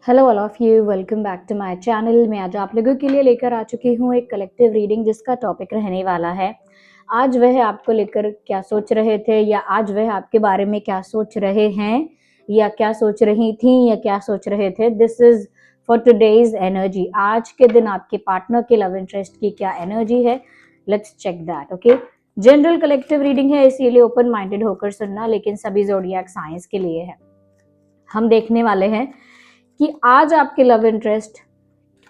Hello all of you, welcome back to my channel. मैं आज आप लोगों के लिए लेकर आ चुकी हूँ एक कलेक्टिव रीडिंग जिसका टॉपिक रहने वाला है आज वह आपको लेकर क्या सोच रहे थे, या आज वह आपके बारे में क्या सोच रहे हैं, या क्या सोच रही थी, या क्या सोच रहे थे। This is for today's energy. आज के दिन आपके पार्टनर के लव इंटरेस्ट की क्या एनर्जी है, let's check that. Okay, general collective reading है, इसीलिए ओपन माइंडेड होकर सुनना, लेकिन सभी ज़ोडिएक साइंस के लिए है। हम देखने वाले हैं कि आज आपके लव इंटरेस्ट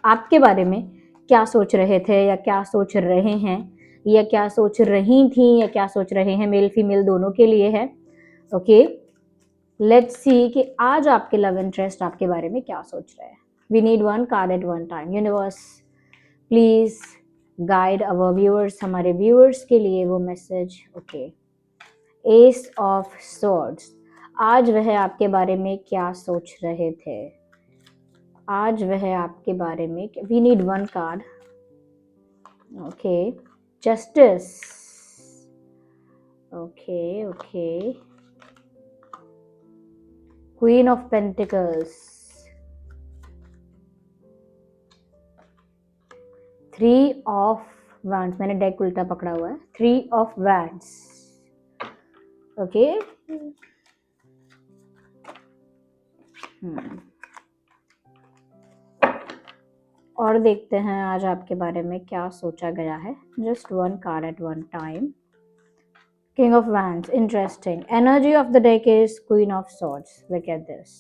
आपके बारे में क्या सोच रहे थे, या क्या सोच रहे हैं, या क्या सोच रही थी, या क्या सोच रहे हैं। मेल फीमेल दोनों के लिए है। ओके, लेट्स सी कि आज आपके लव इंटरेस्ट आपके बारे में क्या सोच रहे हैं। We need one card at one time. Universe please guide our viewers, हमारे व्यूअर्स के लिए वो message. Okay, ace of swords. आज वह आपके बारे में क्या सोच रहे थे, आज वह आपके बारे में। We need one card. Okay, justice. Okay okay, queen of pentacles, three of wands. मैंने डेक उल्टा पकड़ा हुआ है। Three of wands. ओके, और देखते हैं आज आपके बारे में क्या सोचा गया है। Just one card at one time. King of Wands, interesting. Energy of the deck is Queen of Swords. Look at this.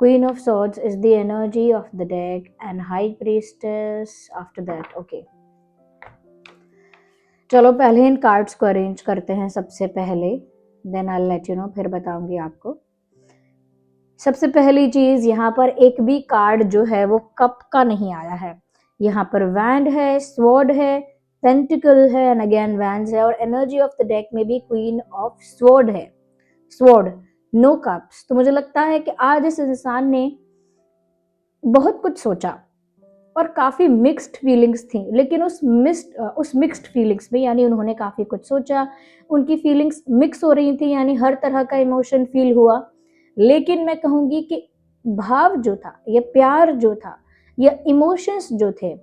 Queen of Swords is the energy of the deck, and High Priestess after that. Okay. चलो पहले इन cards को arrange करते हैं सबसे पहले, then I let you know, फिर बताऊंगी आपको। सबसे पहली चीज, यहाँ पर एक भी कार्ड जो है वो कप का नहीं आया है। यहाँ पर वैंड है, स्वॉर्ड है, पेंटिकल है, एंड अगेन वैंड्स है, और एनर्जी ऑफ द डेक में भी क्वीन ऑफ स्वॉर्ड है। Sword, no cups. तो मुझे लगता है कि आज इस इंसान ने बहुत कुछ सोचा और काफी मिक्स्ड फीलिंग्स थी, लेकिन उस मिक्स्ड फीलिंग्स में, यानी उन्होंने काफी कुछ सोचा, उनकी फीलिंग्स मिक्स हो रही थी, यानी हर तरह का इमोशन फील हुआ। लेकिन मैं कहूंगी कि भाव जो था, या प्यार जो था, या इमोशंस जो थे,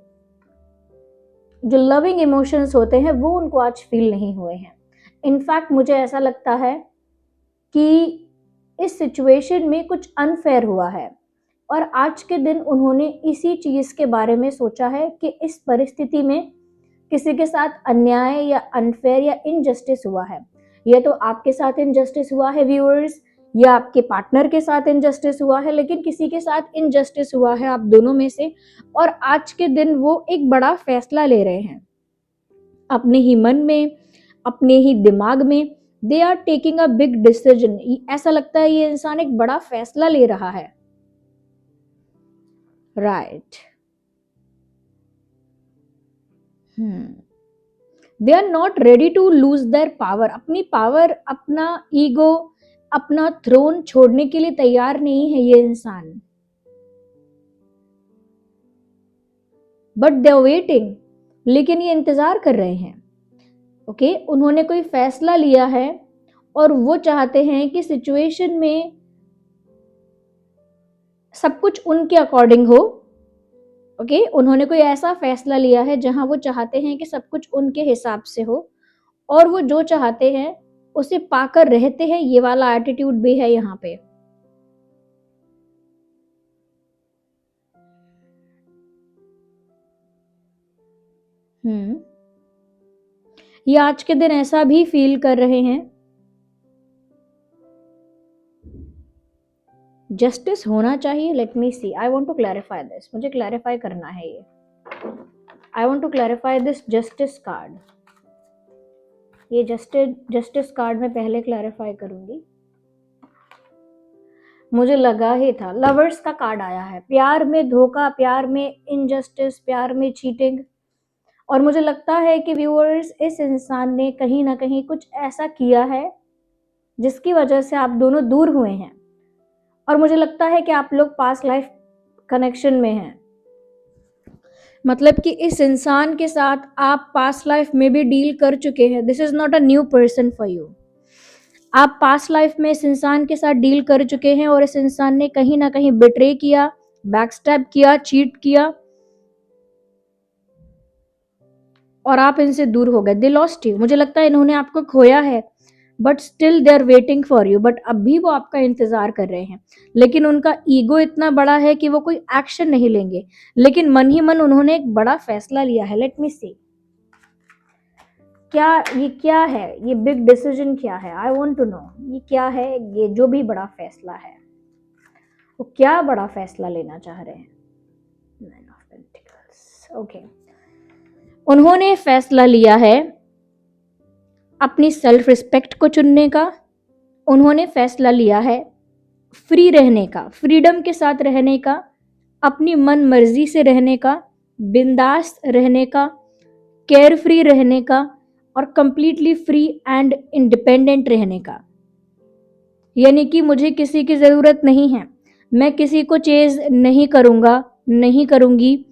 जो लविंग इमोशंस होते हैं, वो उनको आज फील नहीं हुए हैं। इनफैक्ट मुझे ऐसा लगता है कि इस सिचुएशन में कुछ अनफेयर हुआ है, और आज के दिन उन्होंने इसी चीज के बारे में सोचा है कि इस परिस्थिति में किसी के साथ अन्याय या अनफेयर या इनजस्टिस हुआ है। यह तो आपके साथ इनजस्टिस हुआ है व्यूअर्स, या आपके पार्टनर के साथ इनजस्टिस हुआ है, लेकिन किसी के साथ इनजस्टिस हुआ है, आप दोनों में से। और आज के दिन वो एक बड़ा फैसला ले रहे हैं अपने ही मन में, अपने ही दिमाग में। They are taking a big decision. ऐसा लगता है ये इंसान एक बड़ा फैसला ले रहा है। Right, they are not ready to lose their power. अपनी पावर, अपना ईगो, अपना थ्रोन छोड़ने के लिए तैयार नहीं है ये इंसान। बट दे आर वेटिंग, लेकिन ये इंतजार कर रहे हैं। ओके, उन्होंने कोई फैसला लिया है और वो चाहते हैं कि सिचुएशन में सब कुछ उनके अकॉर्डिंग हो। ओके, उन्होंने कोई ऐसा फैसला लिया है जहां वो चाहते हैं कि सब कुछ उनके हिसाब से हो, और वो जो चाहते हैं उसे पाकर रहते हैं। ये वाला एटीट्यूड भी है यहाँ पे। ये आज के दिन ऐसा भी फील कर रहे हैं, जस्टिस होना चाहिए। Let me see, I want to clarify this. मुझे क्लैरिफाई करना है ये। I want to clarify this justice card. ये जस्टिस कार्ड में पहले क्लैरिफाई करूंगी। मुझे लगा ही था, लवर्स का कार्ड आया है। प्यार में धोखा, प्यार में इनजस्टिस, प्यार में चीटिंग। और मुझे लगता है कि व्यूअर्स, इस इंसान ने कहीं ना कहीं कुछ ऐसा किया है जिसकी वजह से आप दोनों दूर हुए हैं। और मुझे लगता है कि आप लोग पास्ट लाइफ कनेक्शन में हैं। मतलब कि इस इंसान के साथ आप पास्ट लाइफ में भी डील कर चुके हैं। This is not a new person for you. आप पास्ट लाइफ में इस इंसान के साथ डील कर चुके हैं और इस इंसान ने कहीं ना कहीं बिट्रे किया, बैकस्टैब किया, चीट किया और आप इनसे दूर हो गए। दे लॉस्ट यू, मुझे लगता है इन्होंने आपको खोया है, but still they are waiting for you, but अब भी वो आपका इंतजार कर रहे हैं। लेकिन उनका ईगो इतना बड़ा है कि वो कोई एक्शन नहीं लेंगे, लेकिन मन ही मन उन्होंने एक बड़ा फैसला लिया है। लेट मी सी, क्या है ये बिग डिसीजन क्या है? आई वॉन्ट टू नो ये क्या है, ये जो भी बड़ा फैसला है वो क्या बड़ा फैसला लेना चाह रहे हैं? Nine of pentacles, okay. उन्होंने फैसला लिया है अपनी सेल्फ रिस्पेक्ट को चुनने का। उन्होंने फैसला लिया है फ्री रहने का, फ्रीडम के साथ रहने का, अपनी मन मर्जी से रहने का, बिंदास रहने का, केयर फ्री रहने का और कंप्लीटली फ्री एंड इंडिपेंडेंट रहने का। यानी कि मुझे किसी की ज़रूरत नहीं है, मैं किसी को चेज नहीं करूँगा, नहीं करूँगी,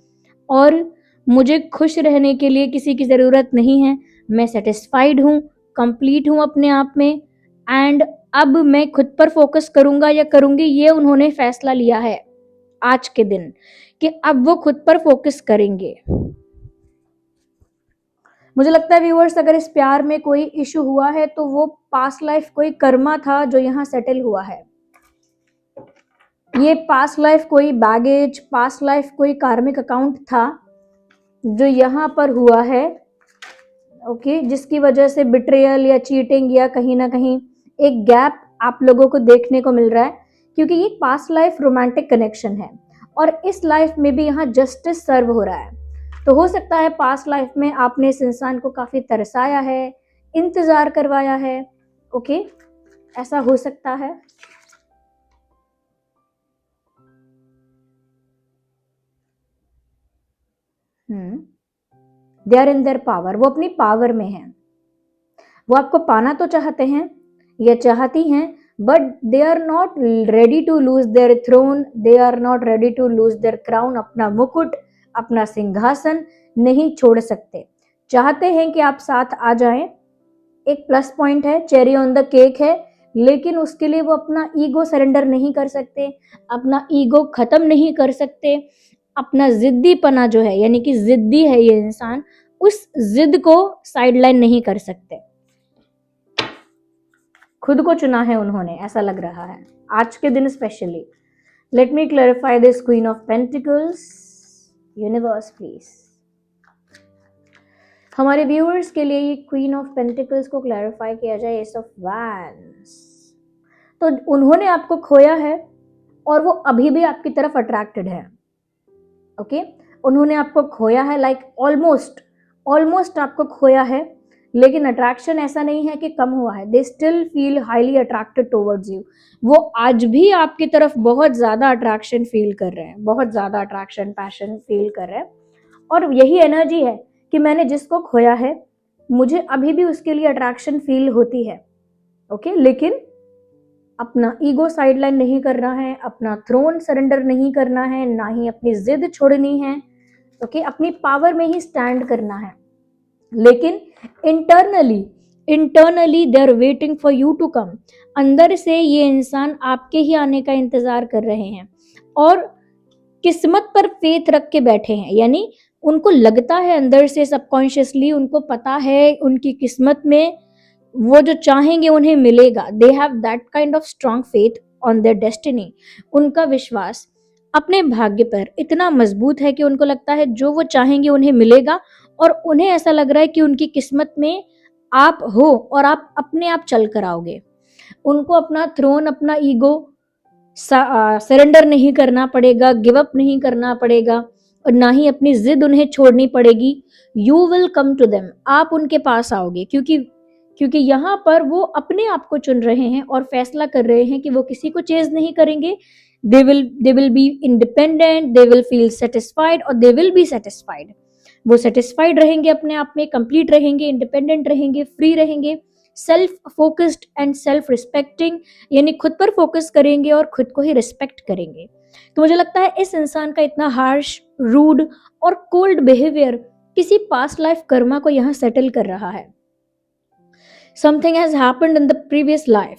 और मुझे खुश रहने के लिए किसी की ज़रूरत नहीं है। मैं सेटिस्फाइड हूँ, कंप्लीट हूँ अपने आप में, एंड अब मैं खुद पर फोकस करूँगा या करूँगी। ये उन्होंने फैसला लिया है आज के दिन कि अब वो खुद पर फोकस करेंगे। मुझे लगता है व्यूअर्स, अगर इस प्यार में कोई इशू हुआ है तो वो पास्ट लाइफ कोई कर्मा था जो यहाँ सेटल हुआ है। ये पास्ट लाइफ कोई बैगेज, पास्ट लाइफ कोई कार्मिक अकाउंट था जो यहाँ पर हुआ है, ओके, जिसकी वजह से बिट्रेयल या चीटिंग या कहीं ना कहीं एक गैप आप लोगों को देखने को मिल रहा है, क्योंकि ये पास्ट लाइफ रोमांटिक कनेक्शन है और इस लाइफ में भी यहाँ जस्टिस सर्व हो रहा है। तो हो सकता है पास्ट लाइफ में आपने इस इंसान को काफी तरसाया है, इंतजार करवाया है, ओके, ऐसा हो सकता है। They are in their power, वो अपनी पावर में हैं। वो आपको पाना तो चाहते हैं या चाहती हैं, but they are not ready to lose their throne, they are not ready to lose their crown. अपना मुकुट, अपना सिंहासन नहीं छोड़ सकते। चाहते हैं कि आप साथ आ जाएं, एक प्लस पॉइंट है, चेरी ऑन द केक है, लेकिन उसके लिए वो अपना ईगो सरेंडर नहीं कर सकते, अपना ईगो खत्म नहीं कर सकते। अपना जिद्दीपना जो है, यानी कि जिद्दी है ये इंसान, उस जिद को साइडलाइन नहीं कर सकते। खुद को चुना है उन्होंने, ऐसा लग रहा है आज के दिन specially. Let me clarify this queen of pentacles. Universe please हमारे व्यूअर्स के लिए ये क्वीन ऑफ पेंटिकल्स को क्लैरिफाई किया जाए। एस ऑफ वैंड्स, तो उन्होंने आपको खोया है और वो अभी भी आपकी तरफ अट्रैक्टेड है, ओके। उन्होंने आपको खोया है, लाइक ऑलमोस्ट आपको खोया है, लेकिन अट्रैक्शन ऐसा नहीं है कि कम हुआ है। They still feel highly attracted towards you. वो आज भी आपकी तरफ बहुत ज्यादा अट्रैक्शन फील कर रहे हैं, बहुत ज्यादा अट्रैक्शन, पैशन फील कर रहे हैं, और यही एनर्जी है कि मैंने जिसको खोया है मुझे अभी भी उसके लिए अट्रैक्शन फील होती है, ओके। लेकिन अपना ईगो साइडलाइन नहीं करना है, अपना थ्रोन सरेंडर नहीं करना है, ना ही अपनी जिद छोड़नी है, ओके। अपनी पावर में ही स्टैंड करना है, लेकिन internally they are waiting for you to come. अंदर से ये इंसान आपके ही आने का इंतजार कर रहे हैं और किस्मत पर फेथ रख के बैठे हैं। यानी उनको लगता है अंदर से, सबकॉन्शियसली उनको पता है उनकी किस्मत में वो जो चाहेंगे उन्हें मिलेगा। They have that kind of strong faith on their destiny. उनका विश्वास अपने भाग्य पर इतना मजबूत है कि उनको लगता है जो वो चाहेंगे उन्हें मिलेगा, और उन्हें ऐसा लग रहा है कि उनकी किस्मत में आप हो और आप अपने आप चल कर आओगे। उनको अपना थ्रोन, अपना ईगो सरेंडर नहीं करना पड़ेगा, गिव अप नहीं करना पड़ेगा, और ना ही अपनी जिद उन्हें छोड़नी पड़ेगी। You will come to them, आप उनके पास आओगे, क्योंकि यहाँ पर वो अपने आप को चुन रहे हैं और फैसला कर रहे हैं कि वो किसी को चेज नहीं करेंगे। They will be independent, they will feel satisfied और दे विल बी सेटिस्फाइड। वो सेटिस्फाइड रहेंगे अपने आप में, कंप्लीट रहेंगे, इंडिपेंडेंट रहेंगे, फ्री रहेंगे, self focused and self respecting, यानी खुद पर फोकस करेंगे और खुद को ही रिस्पेक्ट करेंगे। तो मुझे लगता है इस इंसान का इतना हार्श, रूड और कोल्ड बिहेवियर किसी पास्ट लाइफ कर्मा को यहाँ सेटल कर रहा है। Something has happened in the previous life,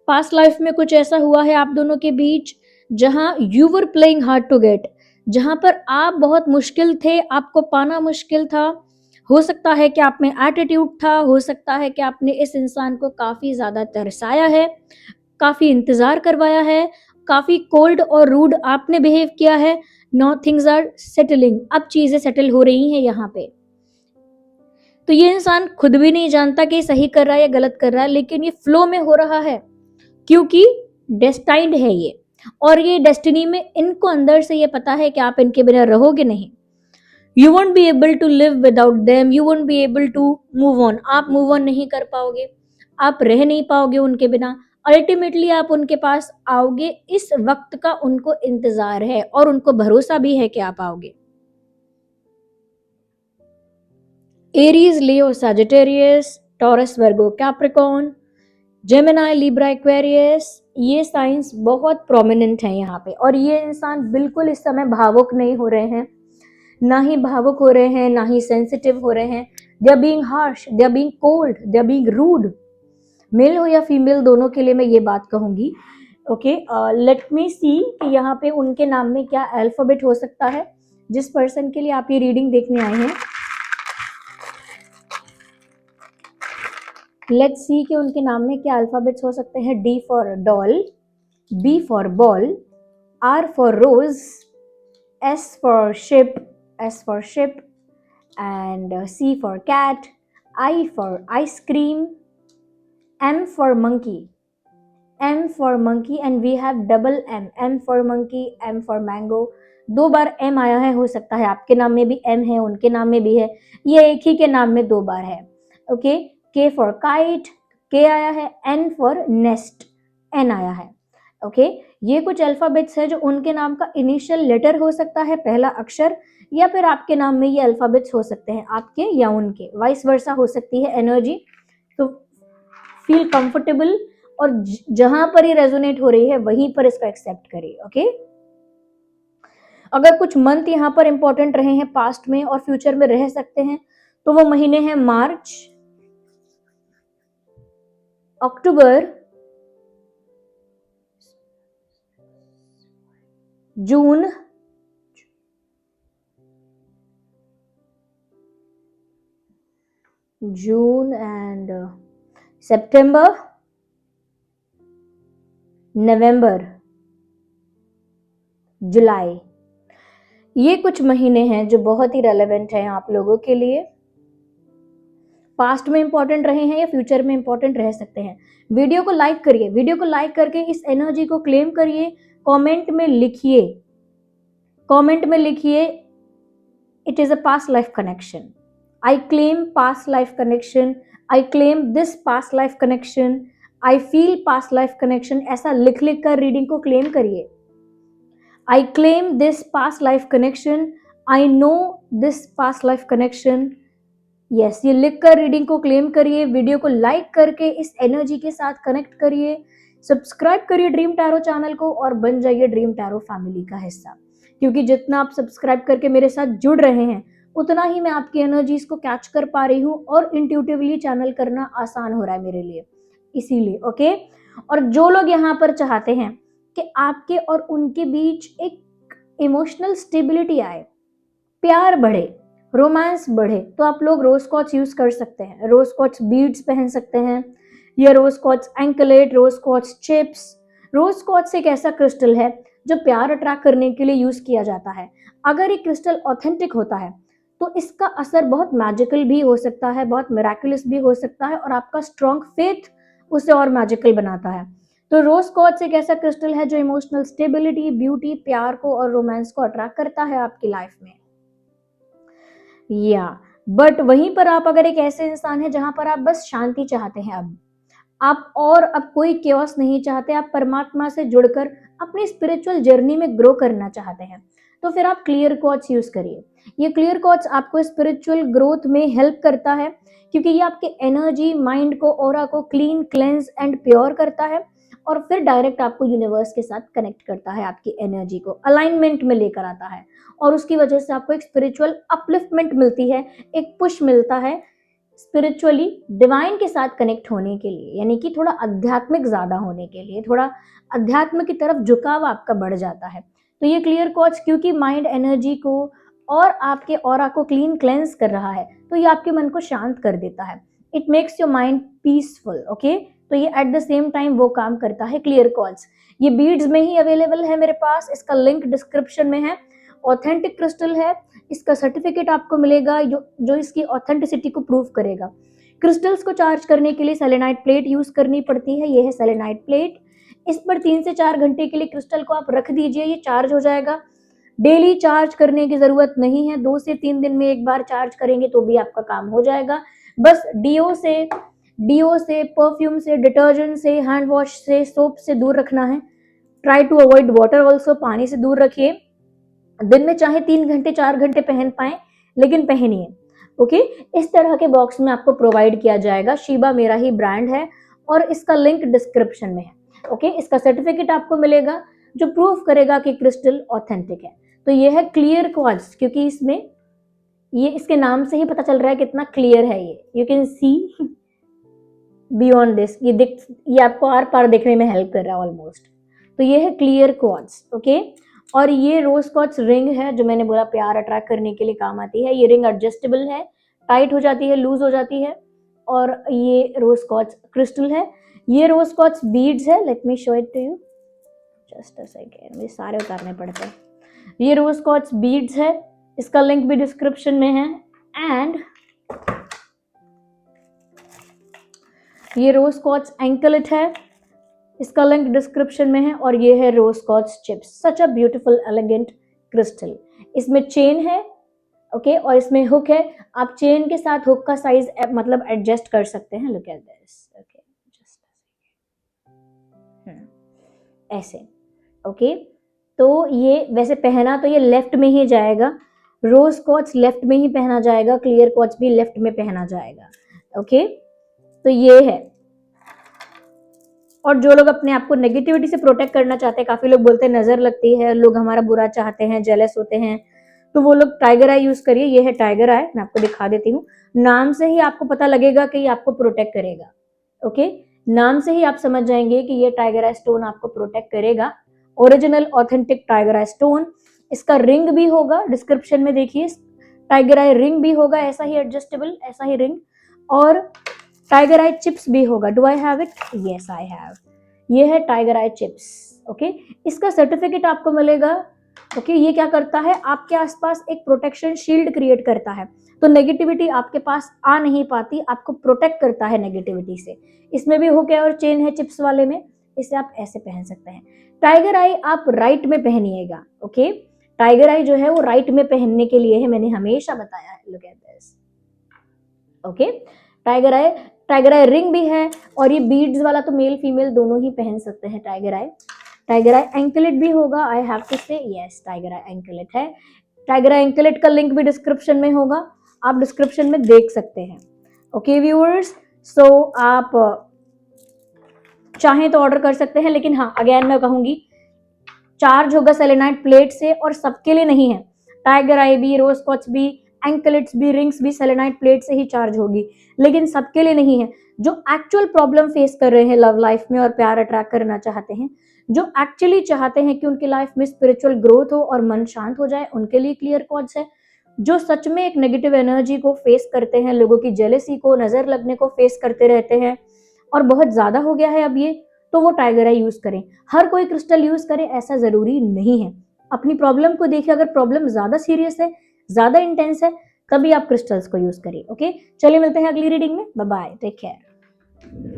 past life में कुछ ऐसा हुआ है आप दोनों के बीच जहां you were playing hard to get, जहां पर आप बहुत मुश्किल थे, आपको पाना मुश्किल था। हो सकता है कि आप में एटीट्यूड था, हो सकता है कि आपने इस इंसान को काफी ज्यादा तरसाया है, काफी इंतजार करवाया है, काफी कोल्ड और रूड आपने बिहेव किया है। नाउ थिंग्स आर सेटलिंग, अब चीजें सेटल हो रही हैं यहाँ पे। तो ये इंसान खुद भी नहीं जानता कि सही कर रहा है या गलत कर रहा है, लेकिन ये फ्लो में हो रहा है क्योंकि डेस्टाइंड है ये, और ये डेस्टिनी में इनको अंदर से ये पता है कि आप इनके बिना रहोगे नहीं। You won't be able to live without them, you won't be able to move on, आप मूव ऑन नहीं कर पाओगे, आप रह नहीं पाओगे उनके बिना। अल्टीमेटली आप उनके पास आओगे, इस वक्त का उनको इंतजार है और उनको भरोसा भी है कि आप आओगे। एरीज, लियो, सजिटेरियस, टॉरस, वर्गो, कैप्रिकॉर्न, जेमिनाई, लिब्रा, एक्वेरियस, ये साइंस बहुत प्रोमिनेंट है यहाँ पे। और ये इंसान बिल्कुल इस समय भावुक नहीं हो रहे हैं, ना ही भावुक हो रहे हैं, ना ही सेंसिटिव हो रहे हैं। They are being harsh, they are being cold, they are being rude. Male हो या फीमेल, दोनों के लिए मैं ये बात कहूंगी। ओके, लेट मी सी कि यहाँ पे उनके नाम में क्या अल्फाबेट हो सकता है जिस पर्सन के लिए आप ये रीडिंग देखने आए हैं। लेट्स सी कि उनके नाम में क्या अल्फाबेट्स हो सकते हैं। D for doll, B for ball, R for rose, S for ship, S for ship, and C for cat, I for ice cream, M for monkey, M for monkey, and we have double M, M for monkey, M for mango। दो बार M आया है, हो सकता है आपके नाम में भी M है, उनके नाम में भी है, ये एक ही के नाम में दो बार है। Okay, K for kite, K आया है, N for nest, N आया है। ओके, ये कुछ अल्फाबेट्स है जो उनके नाम का इनिशियल लेटर हो सकता है, पहला अक्षर, या फिर आपके नाम में ये अल्फाबेट्स हो सकते हैं, आपके या उनके, वाइस वर्सा हो सकती है एनर्जी। तो फील कंफर्टेबल, और जहां पर ये रेजोनेट हो रही है वहीं पर इसको एक्सेप्ट करिए। ओके, अगर कुछ मंथ यहाँ पर इंपॉर्टेंट रहे हैं पास्ट में और फ्यूचर में रह सकते हैं, तो वो महीने हैं मार्च, अक्टूबर, जून, एंड सितंबर, नवंबर, जुलाई। ये कुछ महीने हैं जो बहुत ही रेलेवेंट हैं आप लोगों के लिए, पास्ट में इंपॉर्टेंट रहे हैं या फ्यूचर में इंपॉर्टेंट रह सकते हैं। वीडियो को लाइक करिए, वीडियो को लाइक करके इस एनर्जी को क्लेम करिए। कमेंट में लिखिए, कमेंट में लिखिए, it is a past life connection, I claim past life connection, I claim this past life connection, I feel past life connection. ऐसा लिख लिख कर रीडिंग को क्लेम करिए। I claim this past life connection, I know this past life connection. Yes, ये लिखकर reading को claim करिए, वीडियो को लाइक करके इस एनर्जी के साथ कनेक्ट करिए, सब्सक्राइब करिए ड्रीम टैरो चैनल को और बन जाइए ड्रीम टैरो फैमिली का हिस्सा। क्योंकि जितना आप सब्सक्राइब करके मेरे साथ जुड़ रहे हैं, उतना ही मैं आपकी एनर्जीज को कैच कर पा रही हूँ और इंट्यूटिवली चैनल करना आसान हो रहा है मेरे लिए, इसीलिए। ओके, और जो लोग यहाँ पर चाहते हैं कि आपके और उनके बीच एक इमोशनल स्टेबिलिटी आए, प्यार बढ़े, रोमांस बढ़े, तो आप लोग रोज कॉच यूज कर सकते हैं। रोज कॉच बीड्स पहन सकते हैं, या रोज कॉच एंकलेट, रोज कॉच चिप्स। रोज कॉच एक ऐसा क्रिस्टल है जो प्यार अट्रैक्ट करने के लिए यूज किया जाता है। अगर ये क्रिस्टल ऑथेंटिक होता है तो इसका असर बहुत मैजिकल भी हो सकता है, बहुत मिराकुलस भी हो सकता है, और आपका स्ट्रॉन्ग फेथ उसे और मैजिकल बनाता है। तो रोज कॉच एक ऐसा क्रिस्टल है जो इमोशनल स्टेबिलिटी, ब्यूटी, प्यार को और रोमांस को अट्रैक्ट करता है आपकी लाइफ में। या बट वहीं पर आप अगर एक ऐसे इंसान है जहां पर आप बस शांति चाहते हैं, अब आप और अब कोई केओस नहीं चाहते, आप परमात्मा से जुड़कर अपनी स्पिरिचुअल जर्नी में ग्रो करना चाहते हैं, तो फिर आप क्लियर क्वार्ट्ज यूज करिए। ये क्लियर क्वार्ट्ज आपको स्पिरिचुअल ग्रोथ में हेल्प करता है, क्योंकि ये आपके एनर्जी, माइंड को, ऑरा को क्लीन, क्लेंस एंड प्योर करता है, और फिर डायरेक्ट आपको यूनिवर्स के साथ कनेक्ट करता है, आपकी एनर्जी को अलाइनमेंट में लेकर आता है, और उसकी वजह से आपको एक स्पिरिचुअल अपलिफ्टमेंट मिलती है, एक पुश मिलता है स्पिरिचुअली डिवाइन के साथ कनेक्ट होने के लिए, यानी कि थोड़ा आध्यात्मिक ज्यादा होने के लिए, थोड़ा अध्यात्म की तरफ झुकाव आपका बढ़ जाता है। तो ये क्लियर क्वार्ट्ज क्योंकि माइंड एनर्जी को और आपके ऑरा को क्लीन क्लेंस कर रहा है, तो ये आपके मन को शांत कर देता है। It makes your mind peaceful. Okay, तो ये एट द सेम टाइम वो काम करता है क्लियर क्वार्ट्ज। ये बीड्स में ही अवेलेबल है मेरे पास, इसका लिंक डिस्क्रिप्शन में है। ऑथेंटिक क्रिस्टल है, इसका सर्टिफिकेट आपको मिलेगा जो इसकी ऑथेंटिसिटी को प्रूव करेगा। क्रिस्टल्स को चार्ज करने के लिए सेलेनाइट प्लेट यूज करनी पड़ती है, ये है सेलेनाइट प्लेट। इस पर 3 से 4 घंटे के लिए क्रिस्टल को आप रख दीजिए, ये चार्ज हो जाएगा। डेली चार्ज करने की जरूरत नहीं है, 2 से 3 दिन में एक बार चार्ज करेंगे तो भी आपका काम हो जाएगा। बस डीओ से, परफ्यूम से, डिटर्जेंट से, हैंड वॉश से, सोप से दूर रखना है। Try to avoid water also, पानी से दूर रखिए। दिन में चाहे 3 घंटे 4 घंटे पहन पाए, लेकिन पहनिए। ओके, इस तरह के बॉक्स में आपको प्रोवाइड किया जाएगा। शीबा मेरा ही ब्रांड है और इसका लिंक डिस्क्रिप्शन में है। ओके, इसका सर्टिफिकेट आपको मिलेगा जो प्रूफ करेगा कि क्रिस्टल ऑथेंटिक है। तो ये है क्लियर क्वार्ट्ज, क्योंकि इसमें ये इसके नाम से ही पता चल रहा है कितना क्लियर है ये। You can see beyond this, ये आपको आर पार देखने में हेल्प कर रहा है ऑलमोस्ट। तो ये है क्लियर क्वार्ट्ज। ओके, और ये रोज क्वार्ट्ज रिंग है जो मैंने बोला प्यार अट्रैक्ट करने के लिए काम आती है। ये रिंग एडजस्टेबल है, टाइट हो जाती है, लूज हो जाती है। और ये रोज क्वार्ट्ज क्रिस्टल है। ये रोज क्वार्ट्ज बीड्स है, let me show it to you, just a second, मुझे सारे उतारने पड़ते हैं। ये रोज क्वार्ट्ज बीड्स है, इसका लिंक भी डिस्क्रिप्शन में है। एंड ये रोज क्वार्ट्ज एंकलेट है, इसका लिंक डिस्क्रिप्शन में है। और ये है rose quartz chips, such a beautiful elegant crystal. इसमें चेन है, ओके, और इसमें हुक है। आप चेन के साथ हुक का साइज मतलब एडजस्ट कर सकते हैं। Look at this, okay, just ऐसे। ओके, तो ये वैसे पहना तो ये लेफ्ट में ही जाएगा, रोज क्वार्ट्ज लेफ्ट में ही पहना जाएगा, क्लियर क्वार्ट्ज भी लेफ्ट में पहना जाएगा। ओके, तो ये है। और जो लोग अपने आप को नेगेटिविटी से प्रोटेक्ट करना चाहते हैं, काफी लोग बोलते हैं नजर लगती है, लोग हमारा बुरा चाहते हैं, जेलस होते हैं, तो वो लोग टाइगर आई यूज करिए। ये है टाइगर आई, मैं आपको दिखा देती हूँ। नाम से ही आपको पता लगेगा कि ये आपको प्रोटेक्ट करेगा। ओके, नाम से ही आप समझ जाएंगे कि ये टाइगर आई स्टोन आपको प्रोटेक्ट करेगा। ओरिजिनल ऑथेंटिक टाइगर आई स्टोन। इसका रिंग भी होगा, डिस्क्रिप्शन में देखिए, टाइगर आई रिंग भी होगा, ऐसा ही एडजस्टेबल, ऐसा ही रिंग। और टाइगर आई चिप्स भी होगा। Do I have it? Yes I have. ये है टाइगर आई चिप्स। ओके, इसका सर्टिफिकेट आपको मिलेगा। ओके, ये क्या करता है, आपके आसपास एक प्रोटेक्शन शील्ड क्रिएट करता है, तो नेगेटिविटी आपके पास आ नहीं पाती, आपको प्रोटेक्ट करता है नेगेटिविटी से। इसमें भी हुक है और चेन है चिप्स वाले में, इसे आप ऐसे पहन सकते हैं। टाइगर आई आप राइट में पहनिएगा। ओके, टाइगर आई जो है वो राइट में पहनने के लिए है, मैंने हमेशा बताया है। Look at this. Okay, tiger I ring भी है, और ये बीड्स वाला तो मेल फीमेल दोनों ही पहन सकते हैं। टाइगर आई एंकलेट भी होगा। आई हैव टू से यस, टाइगर आई एंकलेट है। टाइगर आई एंकलेट का लिंक भी डिस्क्रिप्शन में होगा, आप डिस्क्रिप्शन में देख सकते हैं। ओके व्यूअर्स, सो आप चाहें तो ऑर्डर कर सकते हैं, लेकिन हाँ अगेन मैं कहूंगी चार्ज होगा सेलेनाइट प्लेट से, और सबके लिए नहीं है। टाइगर आई भी, रोज क्वार्ट्ज भी, एंकलेट्स भी, रिंग्स भी सेलेनाइट प्लेट से ही चार्ज होगी, लेकिन सबके लिए नहीं है। जो एक्चुअल प्रॉब्लम फेस कर रहे हैं लव लाइफ में और प्यार अट्रैक्ट करना चाहते हैं, जो एक्चुअली चाहते हैं कि उनकी लाइफ में स्पिरिचुअल ग्रोथ हो और मन शांत हो जाए, उनके लिए क्लियर क्वार्ट्ज है। जो सच में एक नेगेटिव एनर्जी को फेस करते हैं, लोगों की जेलसी को, नजर लगने को फेस करते रहते हैं, और बहुत ज्यादा हो गया है अब ये, तो वो टाइगर आई यूज करें। हर कोई क्रिस्टल यूज करे ऐसा जरूरी नहीं है। अपनी प्रॉब्लम को देखिए, अगर प्रॉब्लम ज्यादा सीरियस है, ज्यादा इंटेंस है, तभी आप क्रिस्टल्स को यूज करिए। ओके, चलिए मिलते हैं अगली रीडिंग में। Bye bye, take care.